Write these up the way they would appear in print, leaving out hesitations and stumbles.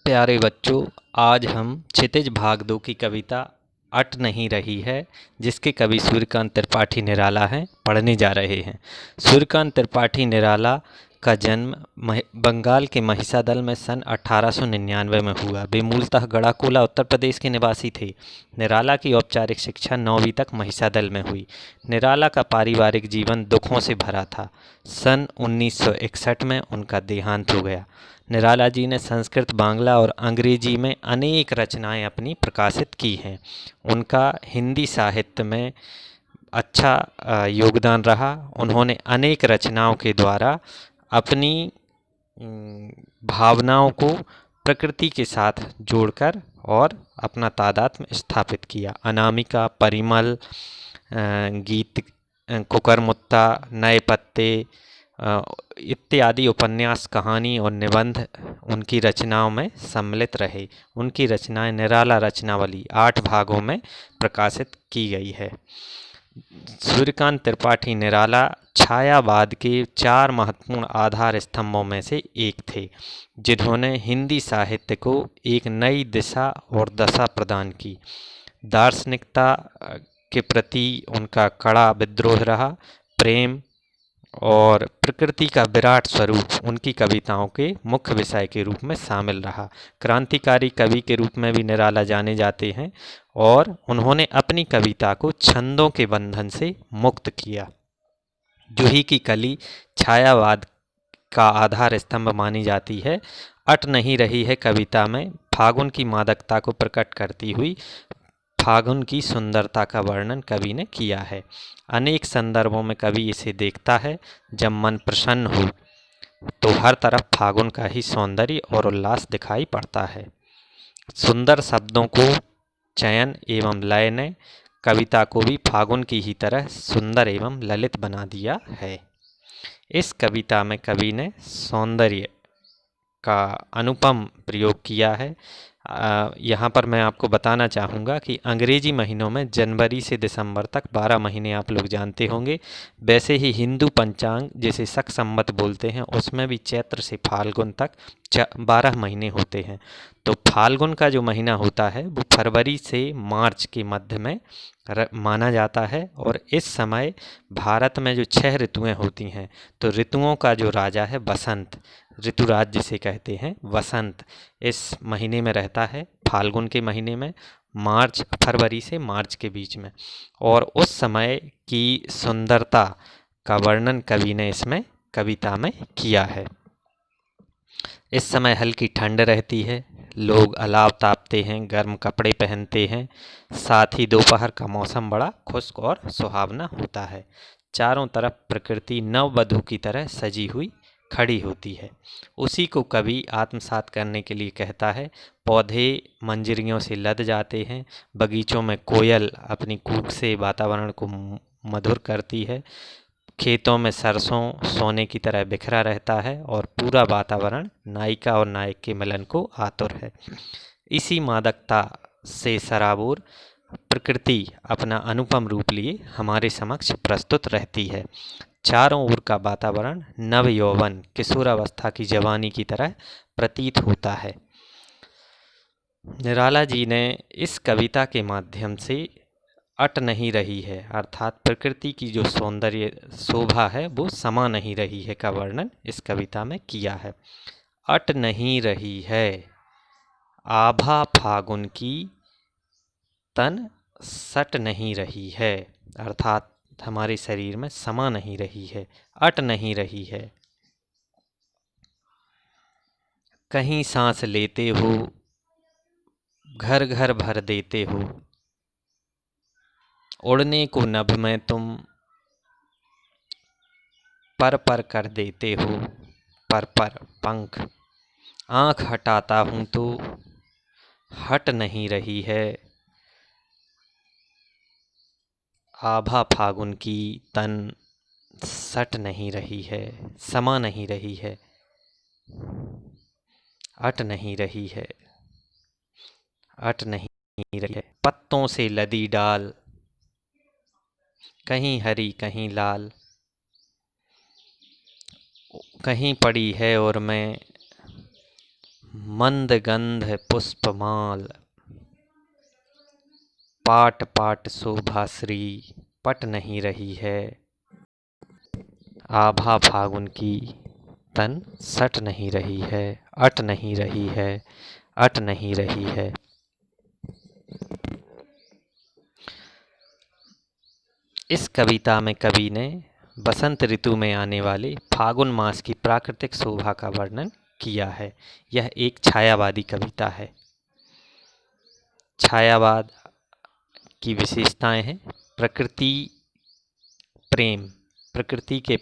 प्यारे बच्चों, आज हम क्षितिज भाग 2 की कविता अट नहीं रही है, जिसके कवि सूर्यकांत त्रिपाठी निराला हैं, पढ़ने जा रहे हैं। सूर्यकांत त्रिपाठी निराला का जन्म बंगाल के महिसादल में सन 1899 में हुआ। वे मूलतः गढ़ाकोला उत्तर प्रदेश के निवासी थे। निराला की औपचारिक शिक्षा 9वीं तक महिसादल में हुई। निराला का पारिवारिक जीवन दुखों से भरा था। सन 1961 में उनका देहांत हो गया। निराला जी ने संस्कृत, बांग्ला और अंग्रेजी में अनेक रचनाएं अपनी प्रकाशित की हैं। उनका हिंदी साहित्य में अच्छा योगदान रहा। उन्होंने अनेक रचनाओं के द्वारा अपनी भावनाओं को प्रकृति के साथ जोड़कर और अपना तादात्म्य स्थापित किया। अनामिका, परिमल, गीत, कुकरमुत्ता, नए पत्ते इत्यादि उपन्यास, कहानी और निबंध उनकी रचनाओं में सम्मिलित रहे। उनकी रचनाएं निराला रचनावली 8 भागों में प्रकाशित की गई है। सूर्यकांत त्रिपाठी निराला छायावाद के 4 महत्वपूर्ण आधार स्तंभों में से एक थे, जिन्होंने हिंदी साहित्य को एक नई दिशा और दशा प्रदान की। दार्शनिकता के प्रति उनका कड़ा विद्रोह रहा। प्रेम और प्रकृति का विराट स्वरूप उनकी कविताओं के मुख्य विषय के रूप में शामिल रहा। क्रांतिकारी कवि के रूप में भी निराला जाने जाते हैं और उन्होंने अपनी कविता को छंदों के बंधन से मुक्त किया। जूही की कली छायावाद का आधार स्तंभ मानी जाती है। अट नहीं रही है कविता में फागुन की मादकता को प्रकट करती हुई फागुन की सुंदरता का वर्णन कवि ने किया है। अनेक संदर्भों में कवि इसे देखता है। जब मन प्रसन्न हो तो हर तरफ फागुन का ही सौंदर्य और उल्लास दिखाई पड़ता है। सुंदर शब्दों को चयन एवं लय ने कविता को भी फागुन की ही तरह सुंदर एवं ललित बना दिया है। इस कविता में कवि ने सौंदर्य का अनुपम प्रयोग किया है। यहाँ पर मैं आपको बताना चाहूँगा कि अंग्रेजी महीनों में जनवरी से दिसंबर तक 12 महीने आप लोग जानते होंगे। वैसे ही हिंदू पंचांग जिसे शक संवत बोलते हैं, उसमें भी चैत्र से फाल्गुन तक 12 महीने होते हैं। तो फाल्गुन का जो महीना होता है वो फरवरी से मार्च के मध्य में माना जाता है। और इस समय भारत में जो 6 ऋतुएं होती हैं, तो ऋतुओं का जो राजा है वसंत, ऋतुराज जिसे कहते हैं, वसंत इस महीने में रहता है, फाल्गुन के महीने में, फरवरी से मार्च के बीच में। और उस समय की सुंदरता का वर्णन कवि ने इसमें कविता में किया है। इस समय हल्की ठंड रहती है, लोग अलाव तापते हैं, गर्म कपड़े पहनते हैं। साथ ही दोपहर का मौसम बड़ा खुश्क और सुहावना होता है। चारों तरफ प्रकृति नववधू की तरह सजी हुई खड़ी होती है। उसी को कवि आत्मसात करने के लिए कहता है। पौधे मंजरियों से लद जाते हैं। बगीचों में कोयल अपनी कूक से वातावरण को मधुर करती है। खेतों में सरसों सोने की तरह बिखरा रहता है और पूरा वातावरण नायिका और नायक के मिलन को आतुर है। इसी मादकता से सराबोर प्रकृति अपना अनुपम रूप लिए हमारे समक्ष प्रस्तुत रहती है। चारों ओर का वातावरण नव यौवन, किशोरावस्था की जवानी की तरह प्रतीत होता है। निराला जी ने इस कविता के माध्यम से अट नहीं रही है, अर्थात प्रकृति की जो सौंदर्य शोभा है वो समा नहीं रही है का वर्णन इस कविता में किया है। अट नहीं रही है आभा फागुन की, तन सट नहीं रही है, अर्थात हमारे शरीर में समा नहीं रही है, अट नहीं रही है। कहीं सांस लेते हो, घर घर भर देते हो, उड़ने को नभ में तुम पर पर कर देते हो, पर पर पंख। आँख हटाता हूँ तो हट नहीं रही है, आभा फागुन की, तन सट नहीं रही है, समा नहीं रही है, अट नहीं रही है, अट नहीं रही है। पत्तों से लदी डाल, कहीं हरी कहीं लाल, कहीं पड़ी है और मैं मंद गंध पुष्पमाल, पाट पाट शोभाश्री पट नहीं रही है। आभा फागुन की तन सट नहीं रही है, अट नहीं रही है, अट नहीं रही है। इस कविता में कवि ने बसंत ऋतु में आने वाले फागुन मास की प्राकृतिक शोभा का वर्णन किया है। यह एक छायावादी कविता है। छायावाद की विशेषताएं हैं प्रकृति प्रेम, प्रकृति के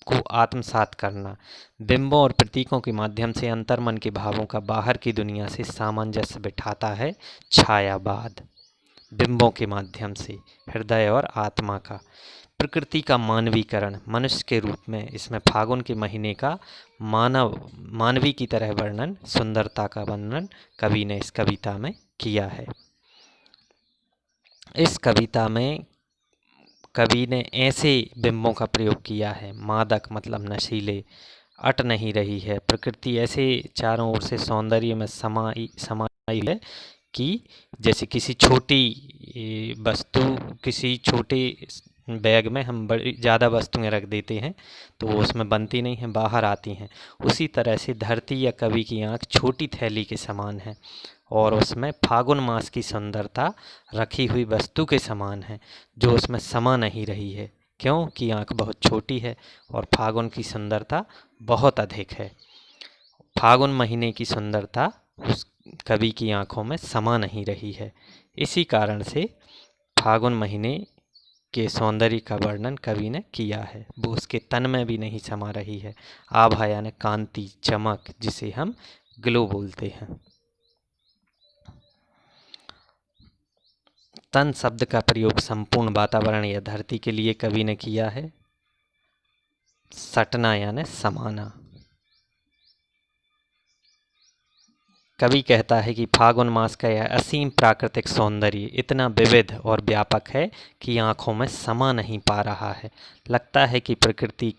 को आत्मसात करना, बिंबों और प्रतीकों के माध्यम से अंतर्मन के भावों का बाहर की दुनिया से सामंजस्य बिठाता है छायावाद। बिंबों के माध्यम से हृदय और आत्मा का, प्रकृति का मानवीकरण, मनुष्य के रूप में इसमें फागुन के महीने का मानवी की तरह वर्णन, सुंदरता का वर्णन कवि ने इस कविता में किया है। इस कविता में कवि ने ऐसे बिंबों का प्रयोग किया है, मादक मतलब नशीले, अट नहीं रही है, प्रकृति ऐसे चारों ओर से सौंदर्य में समाई है कि जैसे किसी छोटी वस्तु, किसी छोटे बैग में हम बड़ी ज़्यादा वस्तुएं रख देते हैं तो वो उसमें बनती नहीं हैं, बाहर आती हैं। उसी तरह से धरती या कवि की आँख छोटी थैली के समान है और उसमें फागुन मास की सुंदरता रखी हुई वस्तु के समान है जो उसमें समा नहीं रही है, क्योंकि आँख बहुत छोटी है और फागुन की सुंदरता बहुत अधिक है। फागुन महीने की सुंदरता उस कवि की आँखों में समा नहीं रही है। इसी कारण से फागुन महीने के सौंदर्य का वर्णन कवि ने किया है, वो उसके तन में भी नहीं समा रही है। आभा यानी कांति, चमक, जिसे हम ग्लो बोलते हैं। तन शब्द का प्रयोग संपूर्ण वातावरण या धरती के लिए कवि ने किया है। सटना यानी समाना। कवि कहता है कि फागुन मास का यह असीम प्राकृतिक सौंदर्य इतना विविध और व्यापक है कि आँखों में समा नहीं पा रहा है। लगता है कि प्रकृति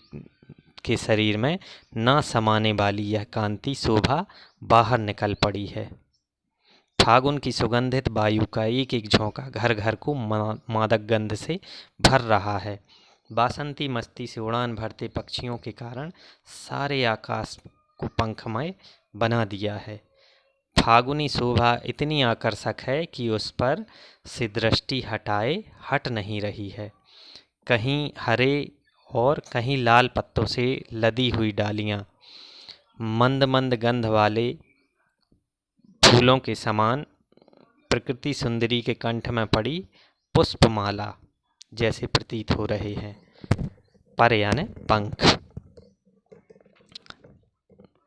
के शरीर में ना समाने वाली यह कांति शोभा बाहर निकल पड़ी है। फागुन की सुगंधित वायु का एक एक झोंका घर घर को मादक गंध से भर रहा है। बासंती मस्ती से उड़ान भरते पक्षियों के कारण सारे आकाश को पंखमय बना दिया है। फागुनी शोभा इतनी आकर्षक है कि उस पर से दृष्टि हटाए हट नहीं रही है। कहीं हरे और कहीं लाल पत्तों से लदी हुई डालियां मंद मंद गंध वाले फूलों के समान प्रकृति सुंदरी के कंठ में पड़ी पुष्पमाला जैसे प्रतीत हो रहे हैं। पर यानी पंख।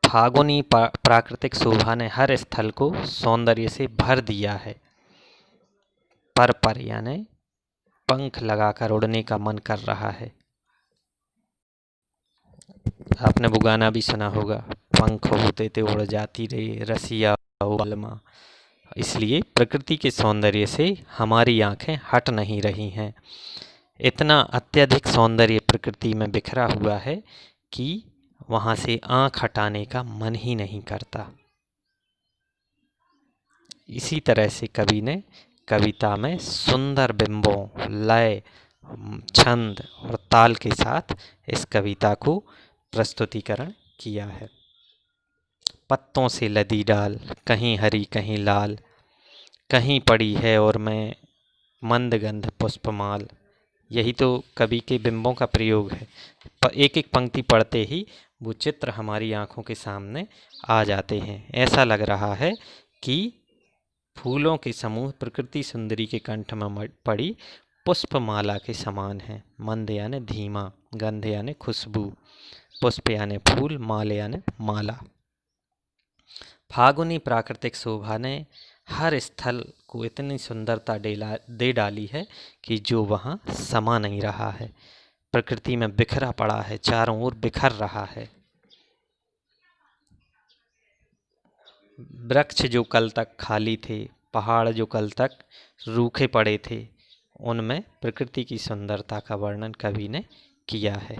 फागुनी प्राकृतिक शोभा ने हर स्थल को सौंदर्य से भर दिया है। पर यानी पंख लगाकर उड़ने का मन कर रहा है। आपने वो गाना भी सुना होगा, पंख होते थे उड़ जाती रे रसिया हो बलमा। इसलिए प्रकृति के सौंदर्य से हमारी आंखें हट नहीं रही हैं। इतना अत्यधिक सौंदर्य प्रकृति में बिखरा हुआ है कि वहाँ से आँख हटाने का मन ही नहीं करता। इसी तरह से कवि ने कविता में सुंदर बिंबों, लय, छंद और ताल के साथ इस कविता को प्रस्तुतिकरण किया है। पत्तों से लदी डाल, कहीं हरी कहीं लाल, कहीं पड़ी है और मैं मंद गंध पुष्पमाल। यही तो कवि के बिंबों का प्रयोग है। एक एक पंक्ति पढ़ते ही वो चित्र हमारी आंखों के सामने आ जाते हैं। ऐसा लग रहा है कि फूलों के समूह प्रकृति सुंदरी के कंठ में पड़ी पुष्पमाला के समान है। मंद यानी धीमा, गंध यानी खुशबू, पुष्प यानी फूल, माल यानी माला। फागुनी प्राकृतिक शोभा ने हर स्थल को इतनी सुंदरता दे डाली है कि जो वहाँ समा नहीं रहा है, प्रकृति में बिखरा पड़ा है, चारों ओर बिखर रहा है। वृक्ष जो कल तक खाली थे, पहाड़ जो कल तक रूखे पड़े थे, उनमें प्रकृति की सुंदरता का वर्णन कवि ने किया है।